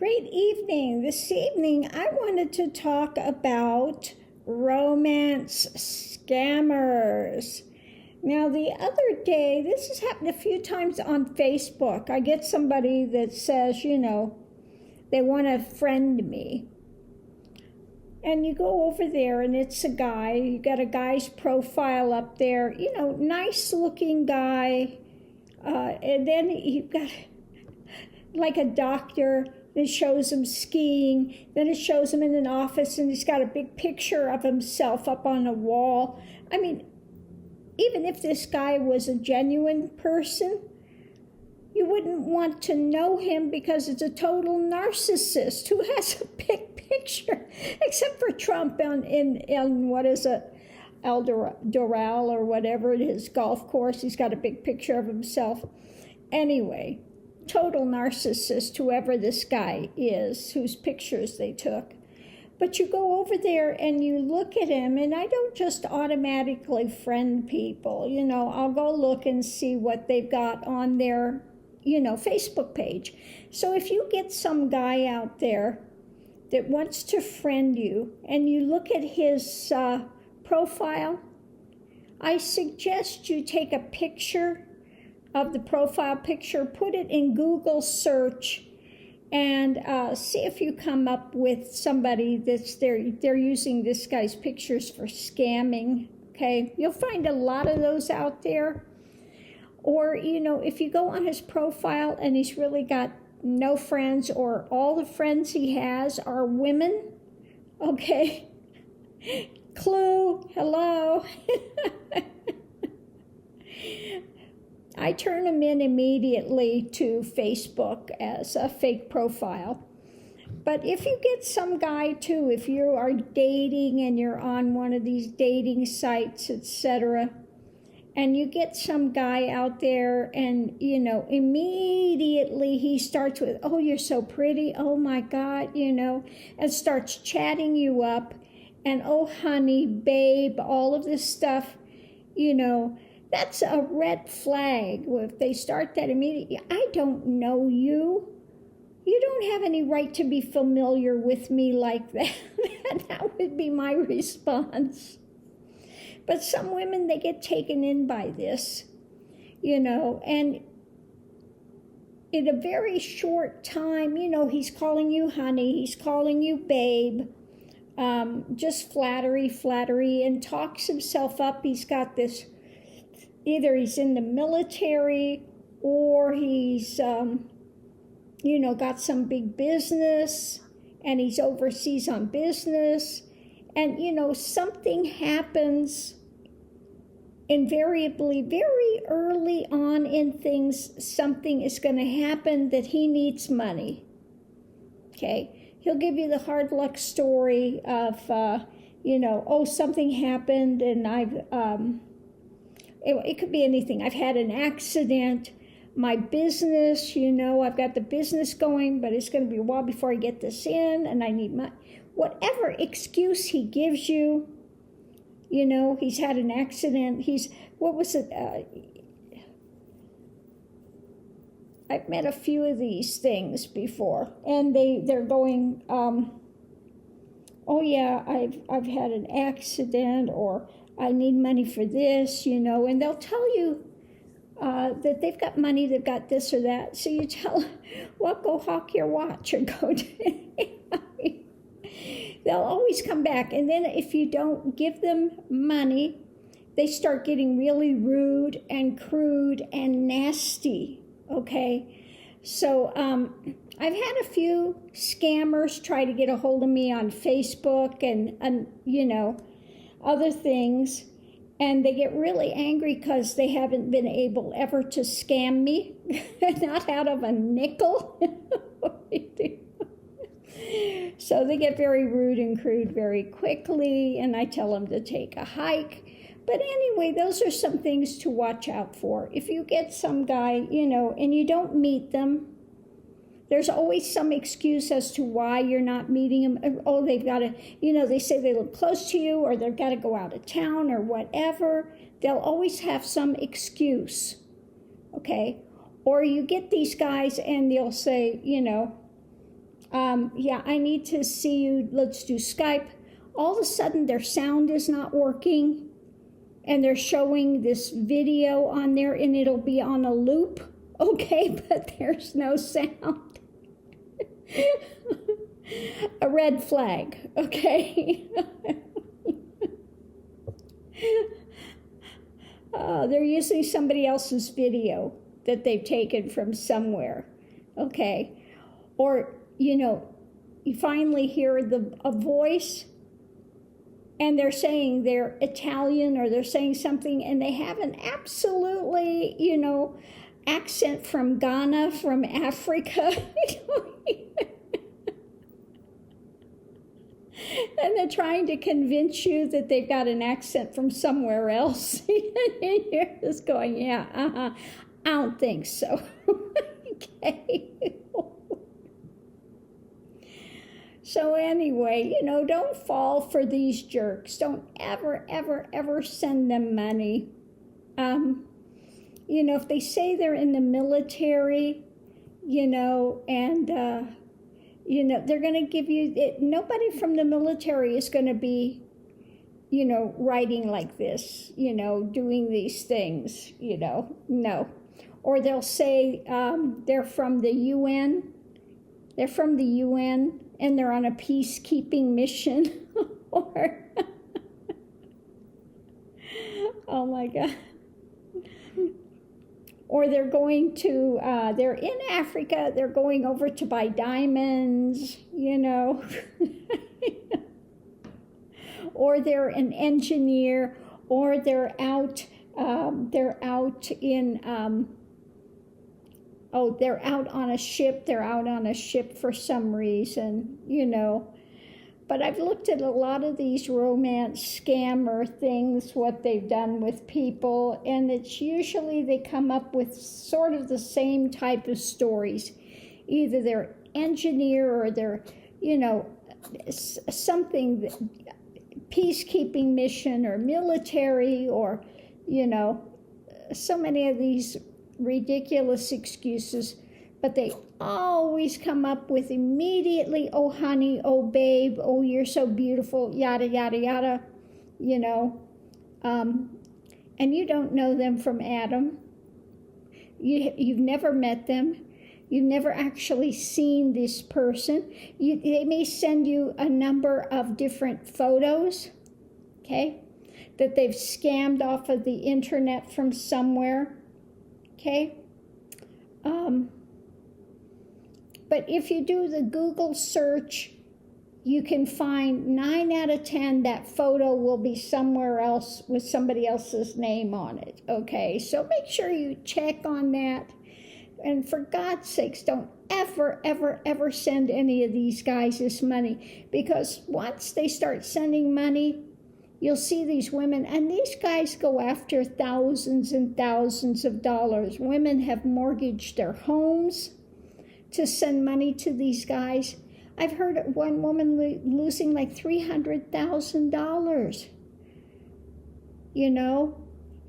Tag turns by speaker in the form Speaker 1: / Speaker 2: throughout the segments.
Speaker 1: Great evening. This evening, I wanted to talk about romance scammers. Now, the other day, this has happened a few times on Facebook. I get somebody that says, they want to friend me. And you go over there and it's a guy. You got a guy's profile up there, nice looking guy. And then you've got like a doctor. It shows him skiing. Then it shows him in an office and he's got a big picture of himself up on a wall. I mean, even if this guy was a genuine person, you wouldn't want to know him because it's a total narcissist who has a big picture, except for Trump in what is it, El Doral or whatever it is, golf course. He's got a big picture of himself. Anyway, total narcissist, whoever this guy is, whose pictures they took. But you go over there and you look at him, and I don't just automatically friend people. I'll go look and see what they've got on their, Facebook page. So if you get some guy out there that wants to friend you and you look at his profile, I suggest you take a picture of the profile picture, put it in Google search, and see if you come up with somebody that's they're using this guy's pictures for scamming. Okay, you'll find a lot of those out there. Or if you go on his profile and he's really got no friends, or all the friends he has are women, okay, clue, hello. I turn them in immediately to Facebook as a fake profile. But if you get some guy too, if you are dating and you're on one of these dating sites, etc., and you get some guy out there and, immediately he starts with, oh, you're so pretty, oh my God, and starts chatting you up, and oh, honey, babe, all of this stuff, that's a red flag. If they start that immediately, I don't know you. You don't have any right to be familiar with me like that. That would be my response. But some women, they get taken in by this, and in a very short time, he's calling you honey, he's calling you babe, just flattery, and talks himself up. He's got this, either he's in the military or he's, got some big business and he's overseas on business. And, something happens invariably very early on in things. Something is going to happen that he needs money. Okay. He'll give you the hard luck story of, something happened and it could be anything. I've had an accident. My business, I've got the business going, but it's going to be a while before I get this in and I need money. Whatever excuse he gives you, he's had an accident. I've met a few of these things before, and they're going, oh yeah, I've had an accident, or I need money for this, and they'll tell you that they've got money, they've got this or that. So you tell them, well, go hawk your watch or go to... They'll always come back. And then if you don't give them money, they start getting really rude and crude and nasty, okay? So I've had a few scammers try to get a hold of me on Facebook and other things. And they get really angry because they haven't been able ever to scam me, not out of a nickel. So they get very rude and crude very quickly, and I tell them to take a hike. But anyway, those are some things to watch out for. If you get some guy, and you don't meet them, there's always some excuse as to why you're not meeting them. Oh, they've got to, they say they live close to you, or they've got to go out of town or whatever. They'll always have some excuse, okay? Or you get these guys and they'll say, Yeah, I need to see you. Let's do Skype. All of a sudden, their sound is not working, and they're showing this video on there, and it'll be on a loop, okay, but there's no sound. A red flag, okay? They're using somebody else's video that they've taken from somewhere, okay? Or, you finally hear a voice, and they're saying they're Italian, or they're saying something, and they have an absolutely, accent from Ghana, from Africa. And they're trying to convince you that they've got an accent from somewhere else. And you're just going, yeah, I don't think so. Okay. So anyway, don't fall for these jerks. Don't ever, ever, ever send them money. If they say they're in the military, and, they're going to give you, nobody from the military is going to be, writing like this, doing these things, no. Or they'll say they're from the UN. They're from the UN. And they're on a peacekeeping mission, or, oh my God. Or they're going to, they're in Africa, they're going over to buy diamonds, or they're an engineer, or they're out in, they're out on a ship. They're out on a ship for some reason, But I've looked at a lot of these romance scammer things, what they've done with people, and it's usually they come up with sort of the same type of stories. Either they're engineer, or they're, something, peacekeeping mission, or military, or, so many of these ridiculous excuses, but they always come up with immediately, oh honey, oh babe, oh you're so beautiful, yada yada yada, and you don't know them from Adam. You've never met them. You've never actually seen this person. They may send you a number of different photos, okay, that they've scammed off of the internet from somewhere. Okay, but if you do the Google search, you can find 9 out of 10 that photo will be somewhere else with somebody else's name on it. Okay, so make sure you check on that. And for God's sakes, don't ever, ever, ever send any of these guys this money, because once they start sending money, you'll see these women, and these guys go after thousands and thousands of dollars. Women have mortgaged their homes to send money to these guys. I've heard of one woman losing like $300,000,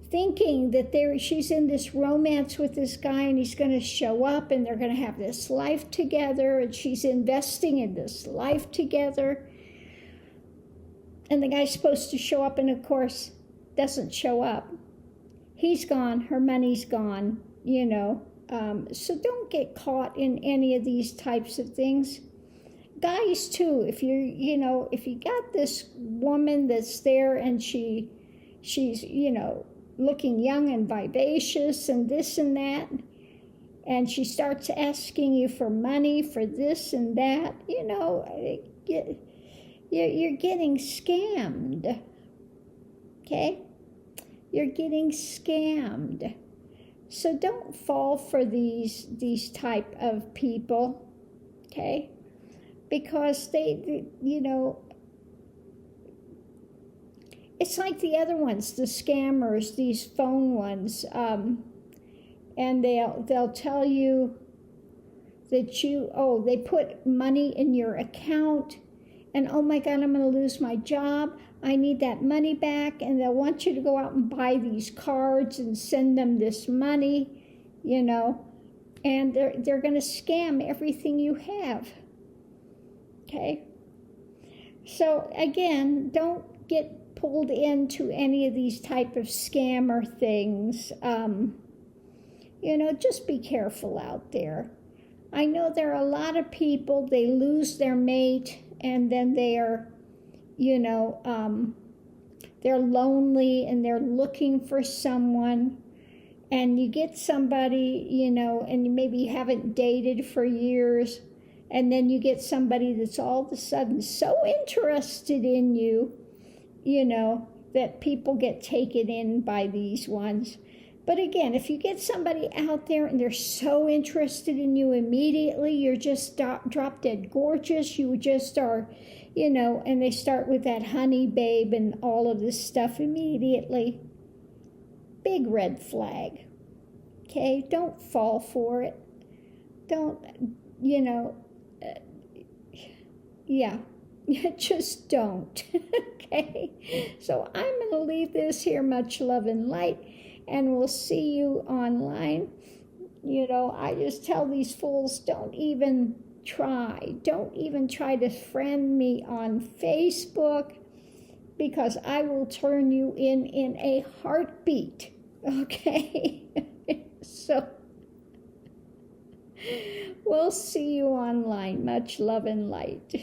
Speaker 1: thinking that she's in this romance with this guy, and he's going to show up, and they're going to have this life together, and she's investing in this life together. And the guy's supposed to show up, and of course, doesn't show up. He's gone. Her money's gone, So don't get caught in any of these types of things. Guys, too, if if you got this woman that's there, and she's, looking young and vivacious and this and that, and she starts asking you for money for this and that, you're getting scammed, okay? You're getting scammed. So don't fall for these type of people, okay? Because they it's like the other ones, the scammers, these phone ones, and they'll tell you that they put money in your account, and oh my God, I'm going to lose my job. I need that money back. And they'll want you to go out and buy these cards and send them this money, and they're going to scam everything you have. Okay? So again, don't get pulled into any of these type of scammer things. Just be careful out there. I know there are a lot of people, they lose their mate and then they're lonely and they're looking for someone. And you get somebody, and maybe you haven't dated for years, and then you get somebody that's all of a sudden so interested in you, that people get taken in by these ones. But again, if you get somebody out there and they're so interested in you immediately, you're just drop dead gorgeous, you just are, and they start with that honey babe and all of this stuff immediately. Big red flag. Okay, don't fall for it. Don't, just don't. Okay, so I'm going to leave this here. Much love and light, and we'll see you online. I just tell these fools, don't even try to friend me on Facebook, because I will turn you in a heartbeat. Okay? So we'll see you online. Much love and light.